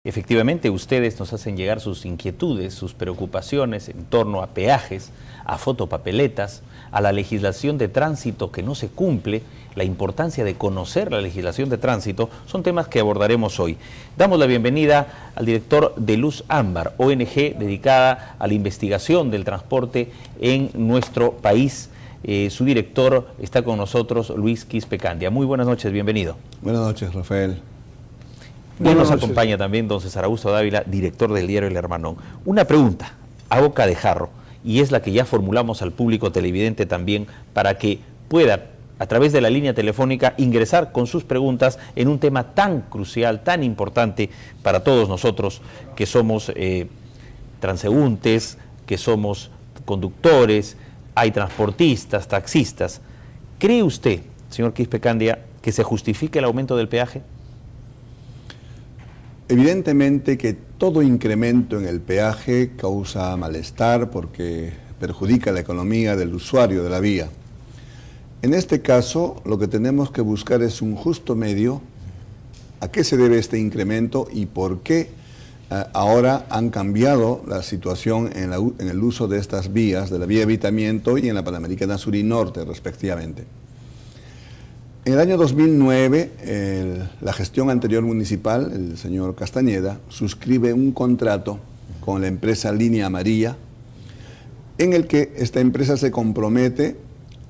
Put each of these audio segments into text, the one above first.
Efectivamente, ustedes nos hacen llegar sus inquietudes, sus preocupaciones en torno a peajes, a fotopapeletas, a la legislación de tránsito que no se cumple, la importancia de conocer la legislación de tránsito, son temas que abordaremos hoy. Damos la bienvenida al director de Luz Ámbar, ONG dedicada a la investigación del transporte en nuestro país. Su director está con nosotros, Luis Quispe-Candia. Muy buenas noches, bienvenido. Buenas noches, Rafael. Y nos acompaña también don César Augusto Dávila, director del diario El Hermanón. Una pregunta a boca de jarro, y es la que ya formulamos al público televidente también, para que pueda, a través de la línea telefónica, ingresar con sus preguntas en un tema tan crucial, tan importante para todos nosotros, que somos transeúntes, que somos conductores, hay transportistas, taxistas. ¿Cree usted, señor Quispe-Candia, que se justifique el aumento del peaje? Evidentemente que todo incremento en el peaje causa malestar porque perjudica la economía del usuario de la vía. En este caso, lo que tenemos que buscar es un justo medio. ¿A qué se debe este incremento y por qué ahora han cambiado la situación en el uso de estas vías, de la vía de Evitamiento y en la Panamericana Sur y Norte, respectivamente? En el año 2009, la gestión anterior municipal, el señor Castañeda, suscribe un contrato con la empresa Línea Amarilla, en el que esta empresa se compromete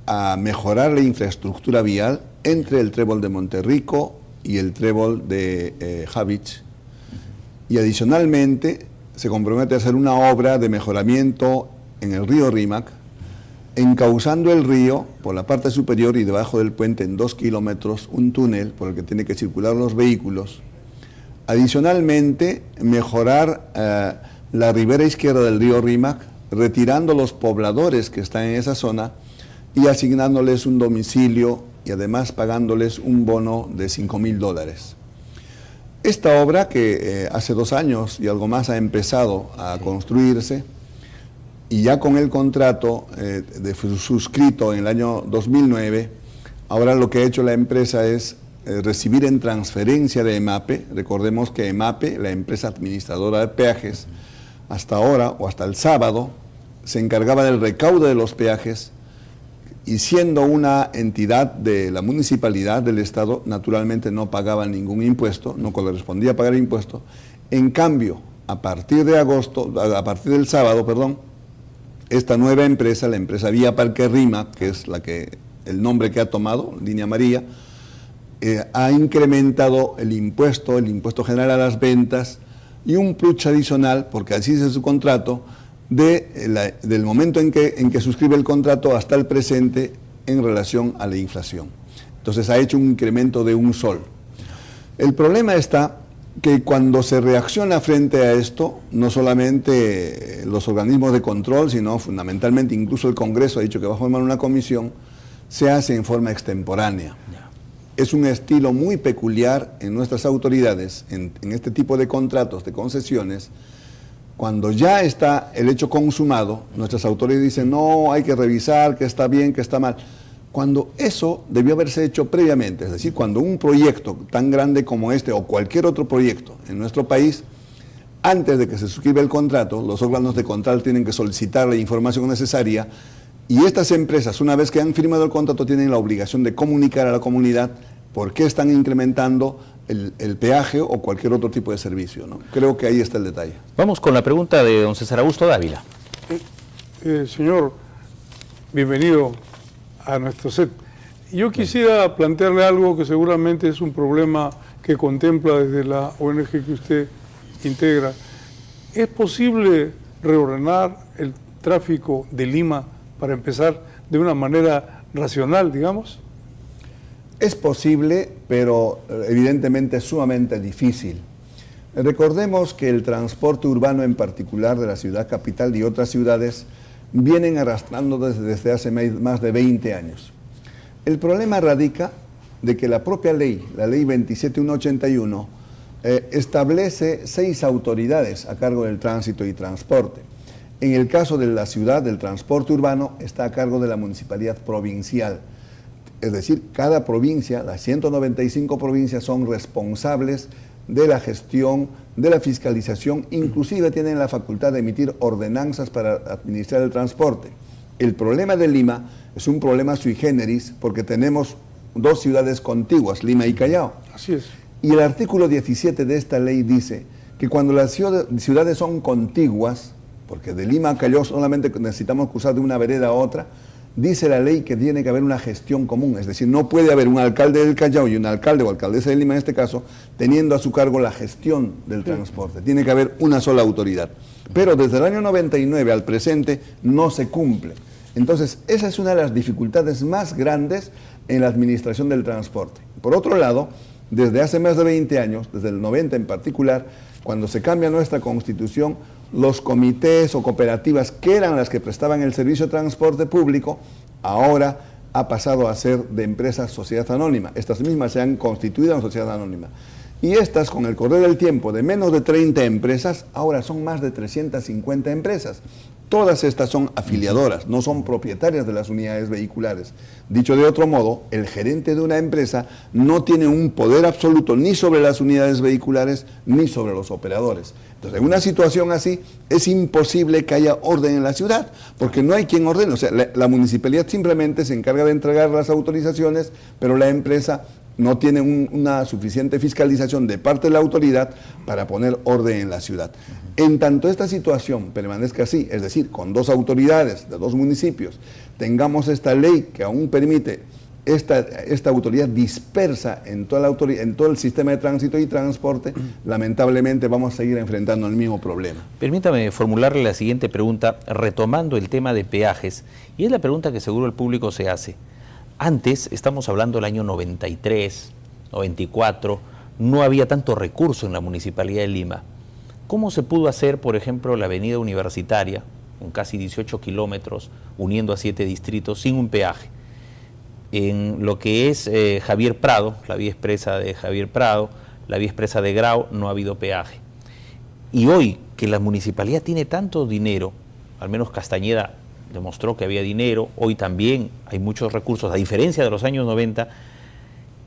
a mejorar la infraestructura vial entre el trébol de Monterrico y el trébol de Javich, y adicionalmente se compromete a hacer una obra de mejoramiento en el río Rímac, encauzando el río por la parte superior y debajo del puente en 2 kilómetros, un túnel por el que tienen que circular los vehículos. Adicionalmente, mejorar la ribera izquierda del río Rímac, retirando los pobladores que están en esa zona y asignándoles un domicilio y además pagándoles un bono de $5,000. Esta obra, que hace 2 años y algo más ha empezado a construirse, y ya con el contrato suscrito en el año 2009, ahora lo que ha hecho la empresa es recibir en transferencia de EMAPE. Recordemos que EMAPE, la empresa administradora de peajes, hasta ahora o hasta el sábado, se encargaba del recaudo de los peajes, y siendo una entidad de la municipalidad del Estado, naturalmente no pagaba ningún impuesto, no correspondía pagar impuesto. En cambio, a partir del sábado, esta nueva empresa, la empresa Vía Parque Rímac, que es el nombre que ha tomado, Línea Amarilla, ha incrementado el impuesto general a las ventas y un plus adicional, porque así es su contrato, del momento en que suscribe el contrato hasta el presente en relación a la inflación. Entonces ha hecho un incremento de un sol. El problema está que cuando se reacciona frente a esto, no solamente los organismos de control, sino fundamentalmente incluso el Congreso ha dicho que va a formar una comisión, se hace en forma extemporánea. Es un estilo muy peculiar en nuestras autoridades, en este tipo de contratos, de concesiones. Cuando ya está el hecho consumado, nuestras autoridades dicen, no, hay que revisar, que está bien, que está mal. Cuando eso debió haberse hecho previamente, es decir, cuando un proyecto tan grande como este o cualquier otro proyecto en nuestro país, antes de que se suscriba el contrato, los órganos de control tienen que solicitar la información necesaria, y estas empresas, una vez que han firmado el contrato, tienen la obligación de comunicar a la comunidad por qué están incrementando el peaje o cualquier otro tipo de servicio, ¿no? Creo que ahí está el detalle. Vamos con la pregunta de don César Augusto Dávila. Señor, bienvenido a nuestro set. Yo quisiera plantearle algo que seguramente es un problema que contempla desde la ONG que usted integra. ¿Es posible reordenar el tráfico de Lima para empezar de una manera racional, digamos? Es posible, pero evidentemente es sumamente difícil. Recordemos que el transporte urbano en particular de la ciudad capital y otras ciudades vienen arrastrando desde hace más de 20 años. El problema radica de que la propia ley, la ley 27181, establece 6 autoridades a cargo del tránsito y transporte. En el caso de la ciudad, del transporte urbano, está a cargo de la municipalidad provincial. Es decir, cada provincia, las 195 provincias son responsables de la gestión, de la fiscalización, inclusive tienen la facultad de emitir ordenanzas para administrar el transporte. El problema de Lima es un problema sui generis porque tenemos dos ciudades contiguas, Lima y Callao. Así es. Y el artículo 17 de esta ley dice que cuando las ciudades son contiguas, porque de Lima a Callao solamente necesitamos cruzar de una vereda a otra, dice la ley que tiene que haber una gestión común, es decir, no puede haber un alcalde del Callao y un alcalde o alcaldesa de Lima en este caso, teniendo a su cargo la gestión del transporte. Tiene que haber una sola autoridad. Pero desde el año 99 al presente no se cumple. Entonces, esa es una de las dificultades más grandes en la administración del transporte. Por otro lado, desde hace más de 20 años, desde el 90 en particular, cuando se cambia nuestra Constitución, los comités o cooperativas que eran las que prestaban el servicio de transporte público, ahora ha pasado a ser de empresas sociedad anónima. Estas mismas se han constituido en sociedad anónima. Y estas, con el correr del tiempo, de menos de 30 empresas, ahora son más de 350 empresas. Todas estas son afiliadoras, no son propietarias de las unidades vehiculares. Dicho de otro modo, el gerente de una empresa no tiene un poder absoluto ni sobre las unidades vehiculares ni sobre los operadores. Entonces, en una situación así, es imposible que haya orden en la ciudad, porque no hay quien ordene. O sea, la municipalidad simplemente se encarga de entregar las autorizaciones, pero la empresa no tiene una suficiente fiscalización de parte de la autoridad para poner orden en la ciudad. En tanto esta situación permanezca así, es decir, con dos autoridades de dos municipios, tengamos esta ley que aún permite esta autoridad dispersa en toda en todo el sistema de tránsito y transporte, lamentablemente vamos a seguir enfrentando el mismo problema. Permítame formularle la siguiente pregunta, retomando el tema de peajes, y es la pregunta que seguro el público se hace. Antes, estamos hablando del año 93, 94, no había tanto recurso en la Municipalidad de Lima. ¿Cómo se pudo hacer, por ejemplo, la avenida Universitaria, con casi 18 kilómetros, uniendo a 7 distritos, sin un peaje? En lo que es Javier Prado, la vía expresa de Javier Prado, la vía expresa de Grau, no ha habido peaje. Y hoy, que la Municipalidad tiene tanto dinero, al menos Castañeda demostró que había dinero, hoy también hay muchos recursos, a diferencia de los años 90,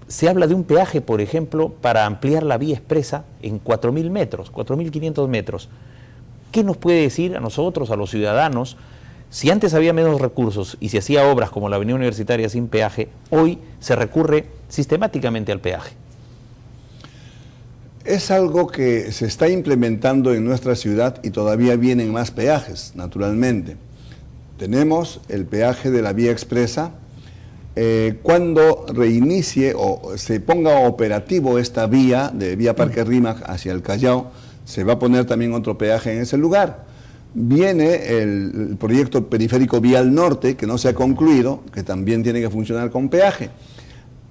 se habla de un peaje, por ejemplo, para ampliar la vía expresa en 4.000 metros, 4.500 metros. ¿Qué nos puede decir a nosotros, a los ciudadanos, si antes había menos recursos y se hacía obras como la avenida Universitaria sin peaje, hoy se recurre sistemáticamente al peaje? Es algo que se está implementando en nuestra ciudad y todavía vienen más peajes, naturalmente. Tenemos el peaje de la vía expresa. Cuando reinicie o se ponga operativo esta vía de vía Parque Rímac hacia el Callao, se va a poner también otro peaje en ese lugar. Viene el proyecto periférico Vial Norte, que no se ha concluido, que también tiene que funcionar con peaje.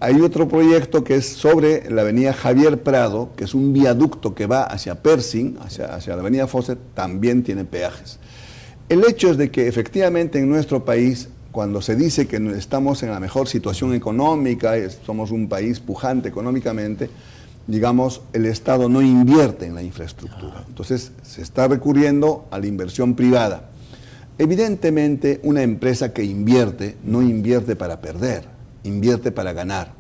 Hay otro proyecto que es sobre la avenida Javier Prado, que es un viaducto que va hacia Persing, hacia la avenida Fawcett, también tiene peajes. El hecho es de que efectivamente en nuestro país, cuando se dice que estamos en la mejor situación económica, somos un país pujante económicamente, digamos, el Estado no invierte en la infraestructura. Entonces, se está recurriendo a la inversión privada. Evidentemente, una empresa que invierte, no invierte para perder, invierte para ganar.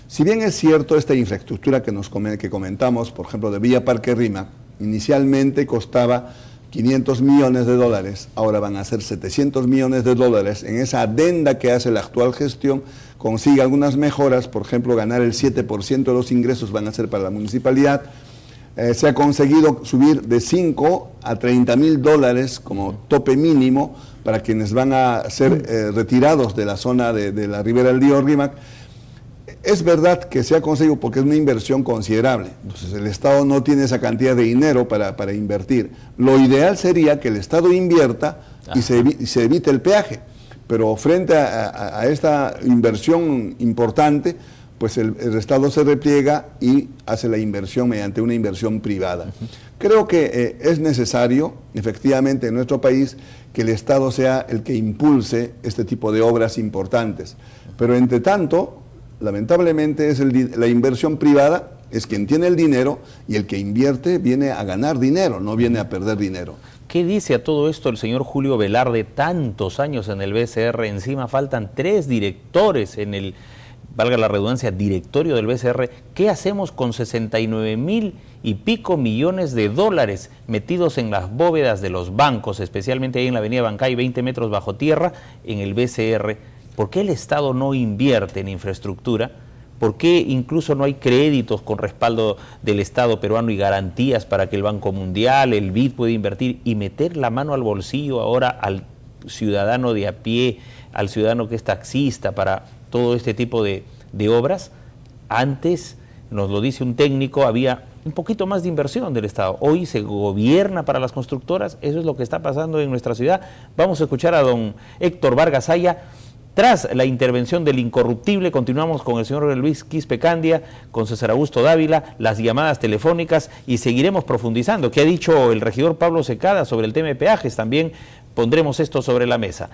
Si bien es cierto, esta infraestructura que comentamos, por ejemplo, de Vía Parque Rímac, inicialmente costaba 500 millones de dólares, ahora van a ser 700 millones de dólares. En esa adenda que hace la actual gestión, consigue algunas mejoras, por ejemplo, ganar el 7% de los ingresos van a ser para la municipalidad. Se ha conseguido subir de 5 a 30 mil dólares como tope mínimo para quienes van a ser retirados de la zona de la ribera del río Rímac. Es verdad que se ha conseguido porque es una inversión considerable. Entonces el Estado no tiene esa cantidad de dinero para invertir. Lo ideal sería que el Estado invierta y se evite el peaje. Pero frente a esta inversión importante, pues el Estado se repliega y hace la inversión mediante una inversión privada. Creo que es necesario, efectivamente, en nuestro país, que el Estado sea el que impulse este tipo de obras importantes. Pero entre tanto, lamentablemente es la inversión privada, es quien tiene el dinero, y el que invierte viene a ganar dinero, no viene a perder dinero. ¿Qué dice a todo esto el señor Julio Velarde? Tantos años en el BCR, encima faltan 3 directores en el, valga la redundancia, directorio del BCR. ¿Qué hacemos con 69.000 y pico millones de dólares metidos en las bóvedas de los bancos, especialmente ahí en la avenida Bancay, 20 metros bajo tierra, en el BCR. ¿Por qué el Estado no invierte en infraestructura? ¿Por qué incluso no hay créditos con respaldo del Estado peruano y garantías para que el Banco Mundial, el BID pueda invertir y meter la mano al bolsillo ahora al ciudadano de a pie, al ciudadano que es taxista para todo este tipo de obras? Antes, nos lo dice un técnico, había un poquito más de inversión del Estado. Hoy se gobierna para las constructoras, eso es lo que está pasando en nuestra ciudad. Vamos a escuchar a don Héctor Vargas Aya. Tras la intervención del incorruptible, continuamos con el señor Luis Quispe Candia, con César Augusto Dávila, las llamadas telefónicas y seguiremos profundizando. ¿Qué ha dicho el regidor Pablo Secada sobre el tema de peajes? También pondremos esto sobre la mesa.